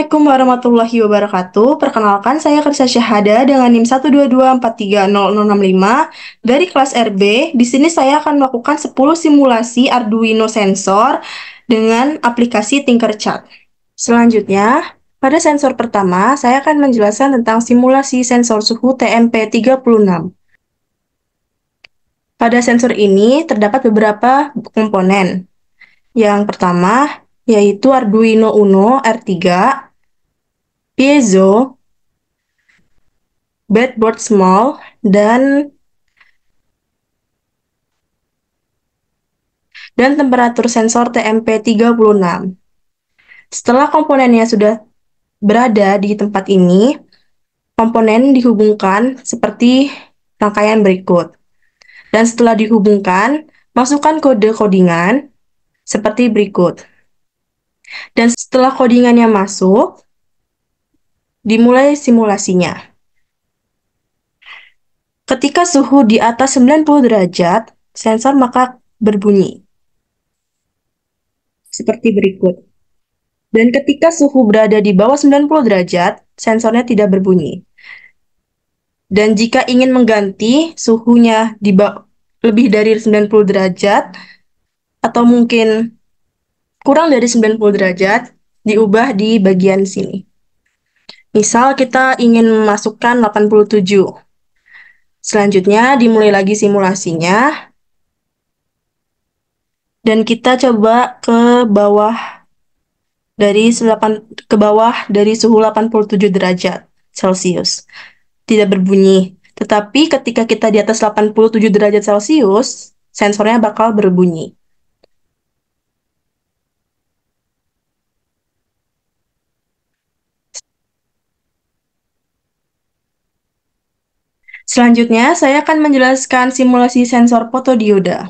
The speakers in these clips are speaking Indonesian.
Assalamualaikum warahmatullahi wabarakatuh. Perkenalkan, saya Kersa Syahada dengan NIM 122430065 dari kelas RB. Di sini saya akan melakukan 10 simulasi Arduino sensor dengan aplikasi Tinkercad. Selanjutnya, pada sensor pertama, saya akan menjelaskan tentang simulasi sensor suhu TMP36. Pada sensor ini terdapat beberapa komponen. Yang pertama, yaitu Arduino Uno R3, piezo, breadboard small, dan temperatur sensor TMP36. Setelah komponennya sudah berada di tempat ini, komponen dihubungkan seperti rangkaian berikut. Dan setelah dihubungkan, masukkan kode codingan seperti berikut. Dan setelah codingannya masuk, dimulai simulasinya. Ketika suhu di atas 90 derajat, sensor maka berbunyi seperti berikut. Dan ketika suhu berada di bawah 90 derajat, sensornya tidak berbunyi. Dan jika ingin mengganti suhunya lebih dari 90 derajat, atau mungkin kurang dari 90 derajat, diubah di bagian sini. Misal kita ingin memasukkan 87. Selanjutnya dimulai lagi simulasinya. Dan kita coba ke bawah dari suhu 87 derajat Celcius. Tidak berbunyi. Tetapi ketika kita di atas 87 derajat Celcius, sensornya bakal berbunyi. Selanjutnya, saya akan menjelaskan simulasi sensor fotodioda.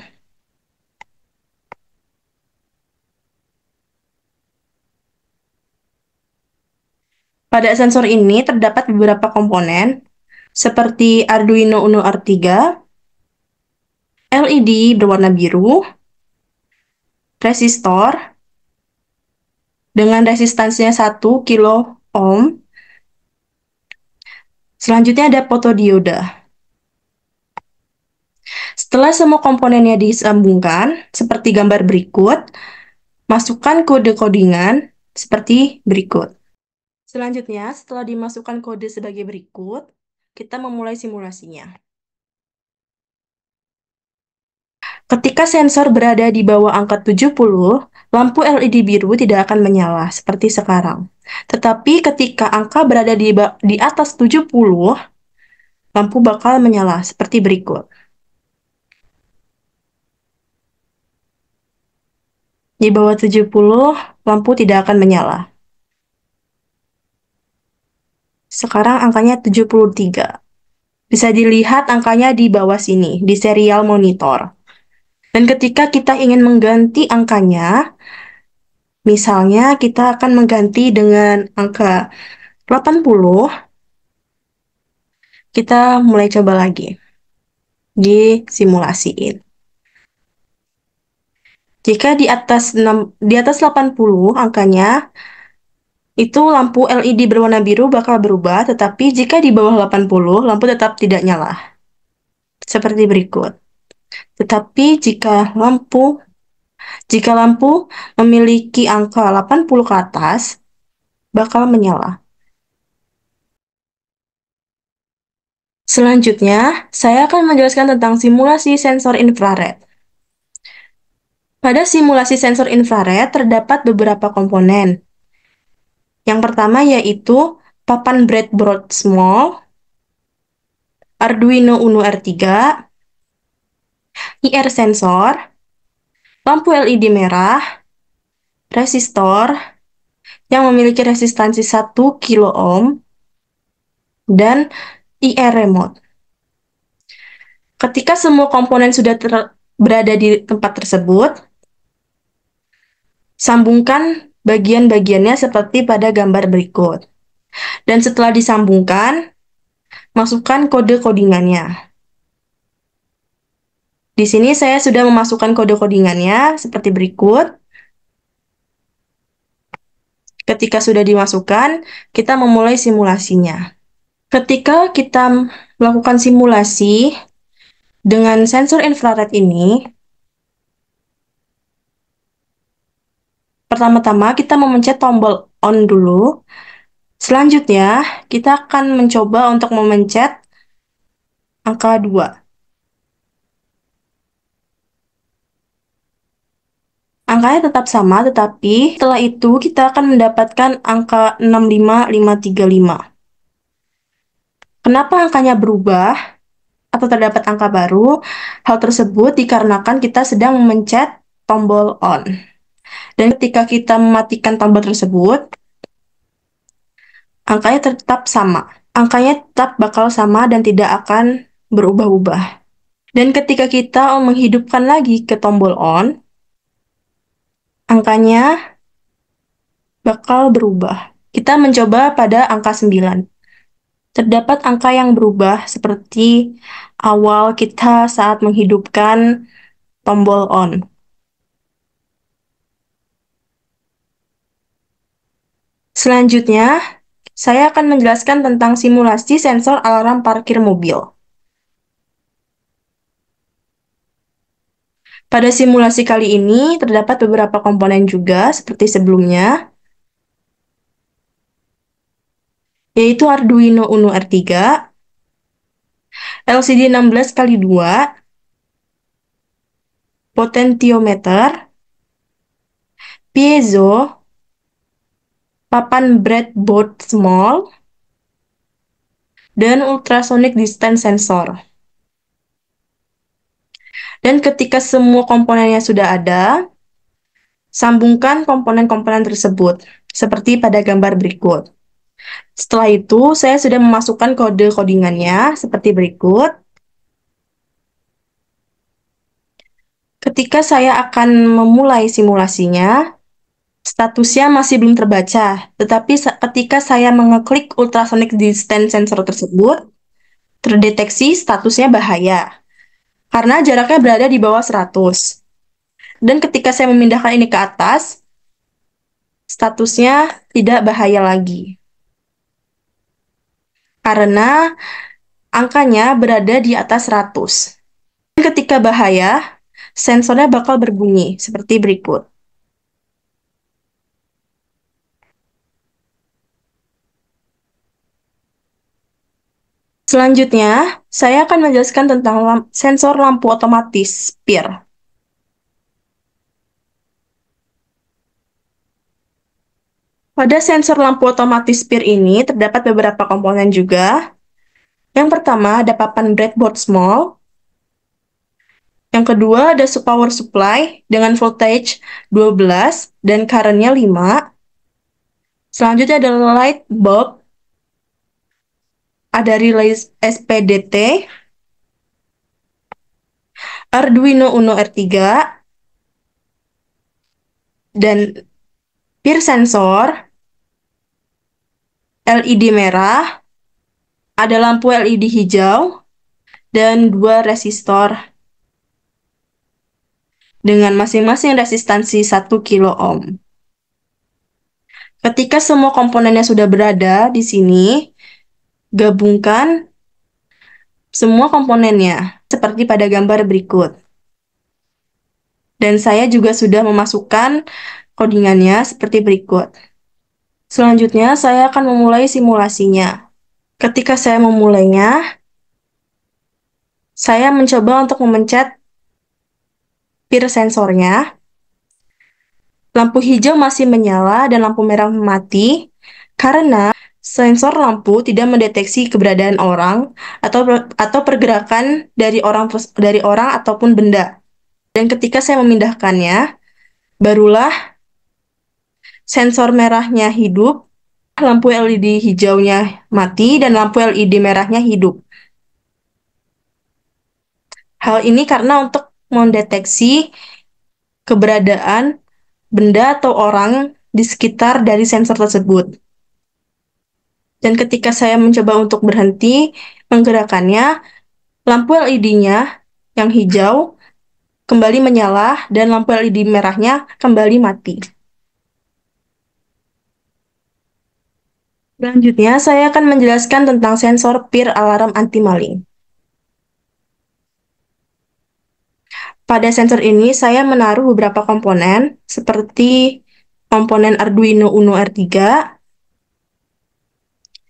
Pada sensor ini terdapat beberapa komponen, seperti Arduino Uno R3, LED berwarna biru, resistor dengan resistansinya 1 kilo ohm. Selanjutnya ada fotodioda. Setelah semua komponennya disambungkan, seperti gambar berikut, masukkan kode codingan seperti berikut. Selanjutnya, setelah dimasukkan kode sebagai berikut, kita memulai simulasinya. Ketika sensor berada di bawah angka 70, lampu LED biru tidak akan menyala seperti sekarang. Tetapi ketika angka berada di atas 70, lampu bakal menyala seperti berikut. Di bawah 70, lampu tidak akan menyala. Sekarang angkanya 73. Bisa dilihat angkanya di bawah sini, di serial monitor. Dan ketika kita ingin mengganti angkanya, misalnya kita akan mengganti dengan angka 80, kita mulai coba lagi. Disimulasiin. Jika di atas 80 angkanya, itu lampu LED berwarna biru bakal berubah, tetapi jika di bawah 80, lampu tetap tidak nyala. Seperti berikut. Tetapi jika lampu memiliki angka 80 ke atas, bakal menyala. Selanjutnya, saya akan menjelaskan tentang simulasi sensor infrared. Pada simulasi sensor infrared terdapat beberapa komponen. Yang pertama yaitu papan breadboard small, Arduino Uno R3, IR sensor, lampu LED merah, resistor yang memiliki resistansi 1 kilo ohm, dan IR remote. Ketika semua komponen sudah berada di tempat tersebut, sambungkan bagian-bagiannya seperti pada gambar berikut. Dan setelah disambungkan, masukkan kode codingannya. Di sini saya sudah memasukkan kode codingannya seperti berikut. Ketika sudah dimasukkan, kita memulai simulasinya. Ketika kita melakukan simulasi dengan sensor infrared ini, pertama-tama kita memencet tombol on dulu. Selanjutnya, kita akan mencoba untuk memencet angka 2. Angkanya tetap sama, tetapi setelah itu kita akan mendapatkan angka 65535. Kenapa angkanya berubah atau terdapat angka baru? Hal tersebut dikarenakan kita sedang memencet tombol on. Dan ketika kita mematikan tombol tersebut, angkanya tetap sama. Angkanya tetap bakal sama dan tidak akan berubah-ubah. Dan ketika kita menghidupkan lagi ke tombol on, angkanya bakal berubah. Kita mencoba pada angka 9. Terdapat angka yang berubah seperti awal kita saat menghidupkan tombol on. Selanjutnya, saya akan menjelaskan tentang simulasi sensor alarm parkir mobil. Pada simulasi kali ini, terdapat beberapa komponen juga seperti sebelumnya, yaitu Arduino Uno R3, LCD 16x2, potentiometer, piezo, papan breadboard small, dan ultrasonic distance sensor. Dan ketika semua komponennya sudah ada, sambungkan komponen-komponen tersebut, seperti pada gambar berikut. Setelah itu, saya sudah memasukkan kode codingannya seperti berikut. Ketika saya akan memulai simulasinya, statusnya masih belum terbaca, tetapi ketika saya mengeklik ultrasonic distance sensor tersebut, terdeteksi statusnya bahaya, karena jaraknya berada di bawah 100. Dan ketika saya memindahkan ini ke atas, statusnya tidak bahaya lagi. Karena angkanya berada di atas 100. Dan ketika bahaya, sensornya bakal berbunyi seperti berikut. Selanjutnya, saya akan menjelaskan tentang sensor lampu otomatis SPIR. Pada sensor lampu otomatis SPIR ini terdapat beberapa komponen juga. Yang pertama ada papan breadboard small. Yang kedua ada power supply dengan voltage 12 dan current-nya 5. Selanjutnya ada light bulb, ada relay SPDT, Arduino Uno R3, dan PIR sensor, LED merah, ada lampu LED hijau, dan 2 resistor dengan masing-masing resistansi 1 kilo ohm. Ketika semua komponennya sudah berada di sini, gabungkan semua komponennya seperti pada gambar berikut. Dan saya juga sudah memasukkan codingannya seperti berikut. Selanjutnya, saya akan memulai simulasinya. Ketika saya memulainya, saya mencoba untuk memencet PIR sensornya. Lampu hijau masih menyala dan lampu merah mati karena sensor lampu tidak mendeteksi keberadaan orang atau pergerakan dari orang ataupun benda. Dan ketika saya memindahkannya, barulah sensor merahnya hidup, lampu LED hijaunya mati, dan lampu LED merahnya hidup. Hal ini karena untuk mendeteksi keberadaan benda atau orang di sekitar dari sensor tersebut. Dan ketika saya mencoba untuk berhenti menggerakkannya, lampu LED-nya yang hijau kembali menyala dan lampu LED merahnya kembali mati. Selanjutnya, saya akan menjelaskan tentang sensor peer alarm anti-maling. Pada sensor ini, saya menaruh beberapa komponen, seperti komponen Arduino Uno R3,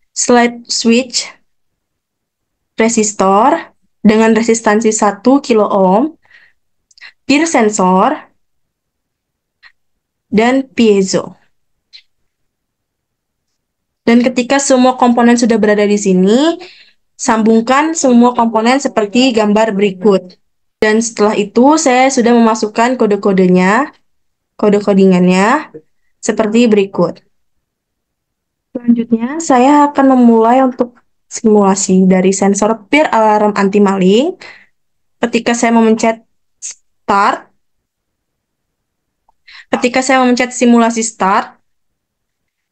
slide switch, resistor dengan resistansi 1 kilo ohm, peer sensor, dan piezo. Dan ketika semua komponen sudah berada di sini, sambungkan semua komponen seperti gambar berikut. Dan setelah itu, saya sudah memasukkan kode-kodenya, kode codingannya, seperti berikut. Selanjutnya, saya akan memulai untuk simulasi dari sensor peer alarm anti-maling. Ketika saya memencet start, ketika saya memencet simulasi start,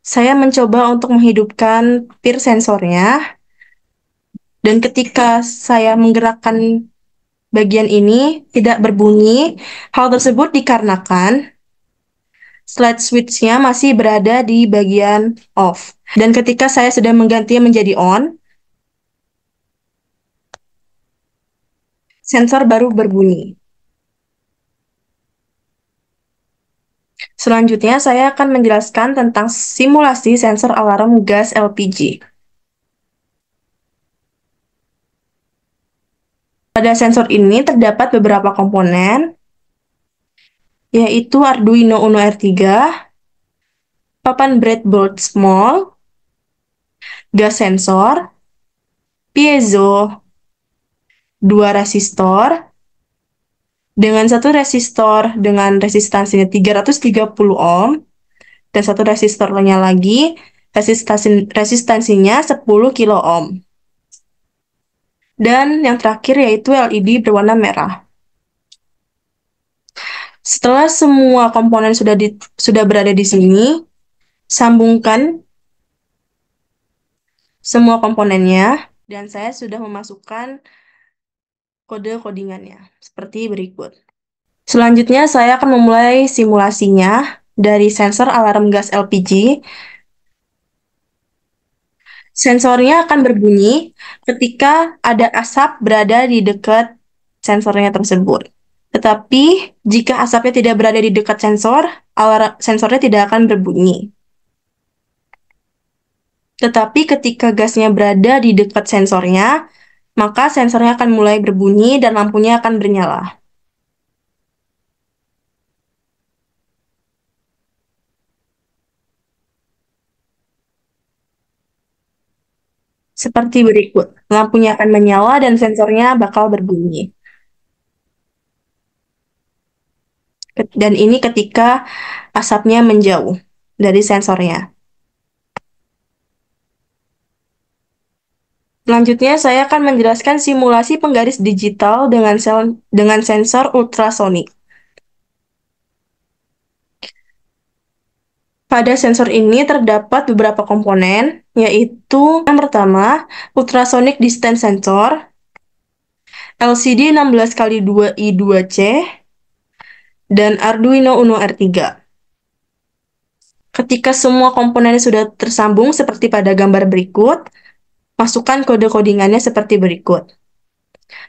saya mencoba untuk menghidupkan peer sensornya. Dan ketika saya menggerakkan bagian ini tidak berbunyi, hal tersebut dikarenakan slide switch-nya masih berada di bagian off. Dan ketika saya sudah menggantinya menjadi on, sensor baru berbunyi. Selanjutnya, saya akan menjelaskan tentang simulasi sensor alarm gas LPG. Pada sensor ini terdapat beberapa komponen, yaitu Arduino Uno R3, papan breadboard small, gas sensor, piezo, 2 resistor, dengan satu resistor dengan resistansinya 330 ohm, dan satu resistornya lagi resistansinya 10 kilo ohm. Dan yang terakhir yaitu LED berwarna merah. Setelah semua komponen sudah berada di sini, sambungkan semua komponennya, dan saya sudah memasukkan kode codingannya seperti berikut. Selanjutnya, saya akan memulai simulasinya dari sensor alarm gas LPG. Sensornya akan berbunyi ketika ada asap berada di dekat sensornya tersebut. Tetapi, jika asapnya tidak berada di dekat sensor, sensornya tidak akan berbunyi. Tetapi ketika gasnya berada di dekat sensornya, maka sensornya akan mulai berbunyi dan lampunya akan bernyala. Seperti berikut. Lampunya akan menyala dan sensornya bakal berbunyi. Dan ini ketika asapnya menjauh dari sensornya. Selanjutnya, saya akan menjelaskan simulasi penggaris digital dengan sensor ultrasonik. Pada sensor ini terdapat beberapa komponen, yaitu yang pertama, ultrasonic distance sensor, LCD 16x2i2C, dan Arduino Uno R3. Ketika semua komponennya sudah tersambung seperti pada gambar berikut, masukkan kode codingannya seperti berikut.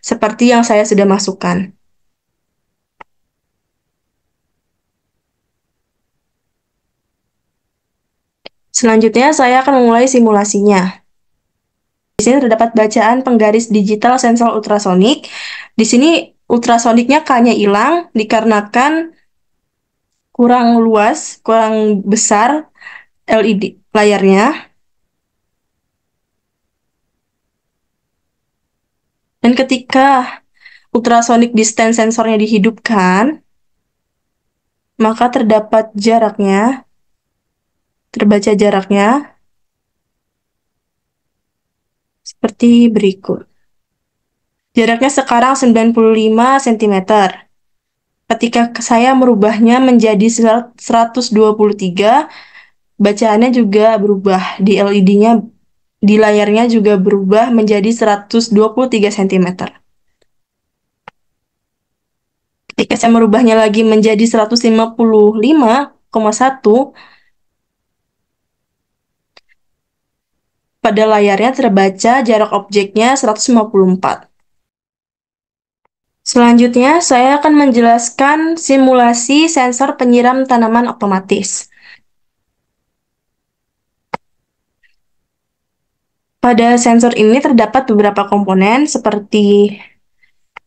Seperti yang saya sudah masukkan. Selanjutnya, saya akan memulai simulasinya. Di sini terdapat bacaan penggaris digital sensor ultrasonik. Di sini ultrasoniknya K-nya hilang dikarenakan kurang luas, kurang besar LED layarnya. Dan ketika ultrasonic distance sensornya dihidupkan, maka terbaca jaraknya seperti berikut. Jaraknya sekarang 95 cm. Ketika saya merubahnya menjadi 123, bacaannya juga berubah. Di LED-nya, di layarnya juga berubah menjadi 123 cm. Ketika saya merubahnya lagi menjadi 155,1, Pada layarnya terbaca jarak objeknya 154. Selanjutnya, saya akan menjelaskan simulasi sensor penyiram tanaman otomatis. Pada sensor ini terdapat beberapa komponen seperti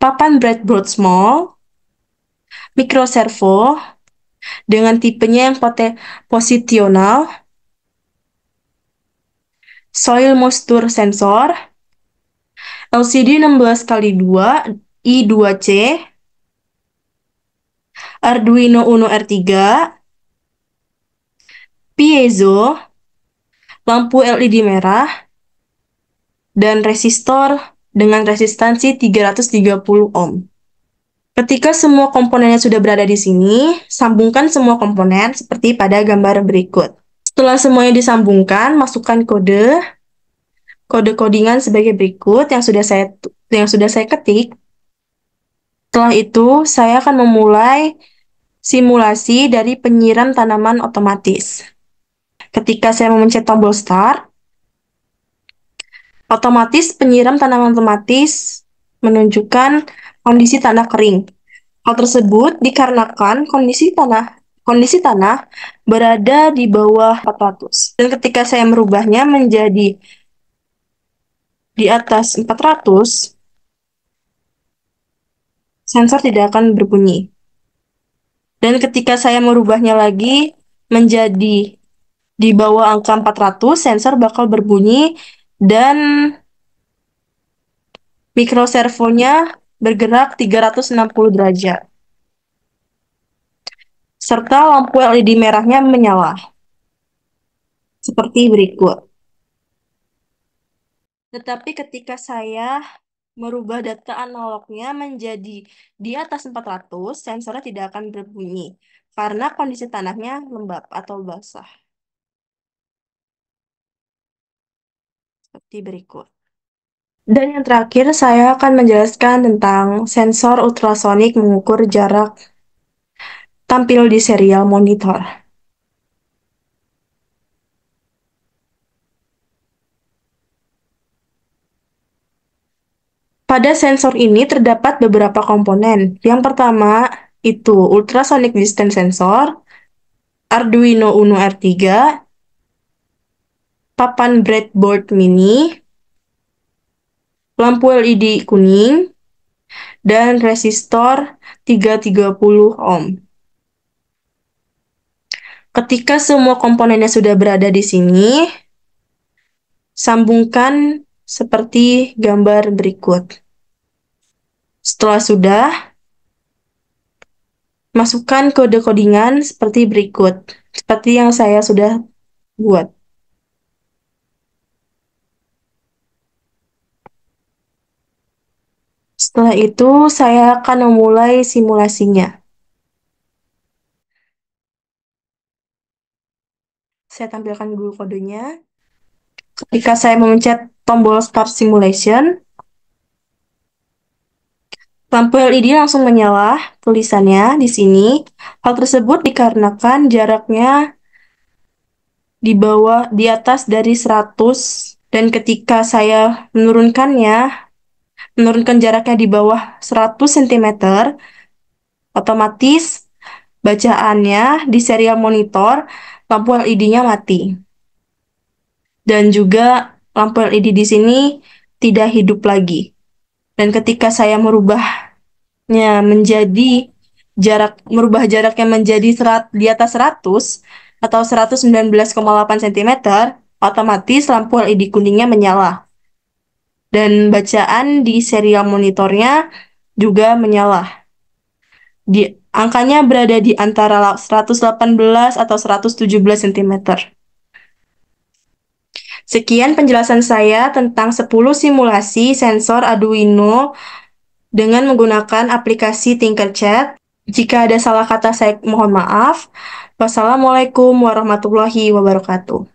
papan breadboard small, microservo dengan tipenya yang posisional, soil moisture sensor, LCD 16x2 I2C, Arduino Uno R3, piezo, lampu LED merah, dan resistor dengan resistansi 330 ohm. Ketika semua komponennya sudah berada di sini, sambungkan semua komponen seperti pada gambar berikut. Setelah semuanya disambungkan, masukkan kode codingan sebagai berikut yang sudah saya ketik. Setelah itu, saya akan memulai simulasi dari penyiram tanaman otomatis. Ketika saya memencet tombol start, otomatis penyiram tanaman otomatis menunjukkan kondisi tanah kering. Hal tersebut dikarenakan kondisi tanah berada di bawah 400. Dan ketika saya merubahnya menjadi di atas 400, sensor tidak akan berbunyi. Dan ketika saya merubahnya lagi menjadi di bawah angka 400, sensor bakal berbunyi dan mikroservonya bergerak 360 derajat. Serta lampu LED merahnya menyala. Seperti berikut. Tetapi ketika saya merubah data analognya menjadi di atas 400, sensornya tidak akan berbunyi karena kondisi tanahnya lembab atau basah. Seperti berikut. Dan yang terakhir, saya akan menjelaskan tentang sensor ultrasonik mengukur jarak tampil di serial monitor. Pada sensor ini terdapat beberapa komponen. Yang pertama itu ultrasonic distance sensor, Arduino Uno R3, papan breadboard mini, lampu LED kuning, dan resistor 330 ohm. Ketika semua komponennya sudah berada di sini, sambungkan seperti gambar berikut. Setelah sudah, masukkan kode codingan seperti berikut, seperti yang saya sudah buat. Setelah itu, saya akan memulai simulasinya. Saya tampilkan dulu kodenya. Ketika saya memencet tombol Start Simulation, lampu LED langsung menyala, tulisannya di sini. Hal tersebut dikarenakan jaraknya di atas dari 100, dan ketika saya menurunkan jaraknya di bawah 100 cm, otomatis bacaannya di serial monitor lampu LED-nya mati. Dan juga lampu LED di sini tidak hidup lagi. Dan ketika saya merubah jaraknya menjadi di atas 100 atau 119,8 cm, otomatis lampu LED kuningnya menyala. Dan bacaan di serial monitornya juga menyala. Angkanya berada di antara 118 atau 117 cm. Sekian penjelasan saya tentang 10 simulasi sensor Arduino dengan menggunakan aplikasi Tinkercad. Jika ada salah kata, saya mohon maaf. Wassalamualaikum warahmatullahi wabarakatuh.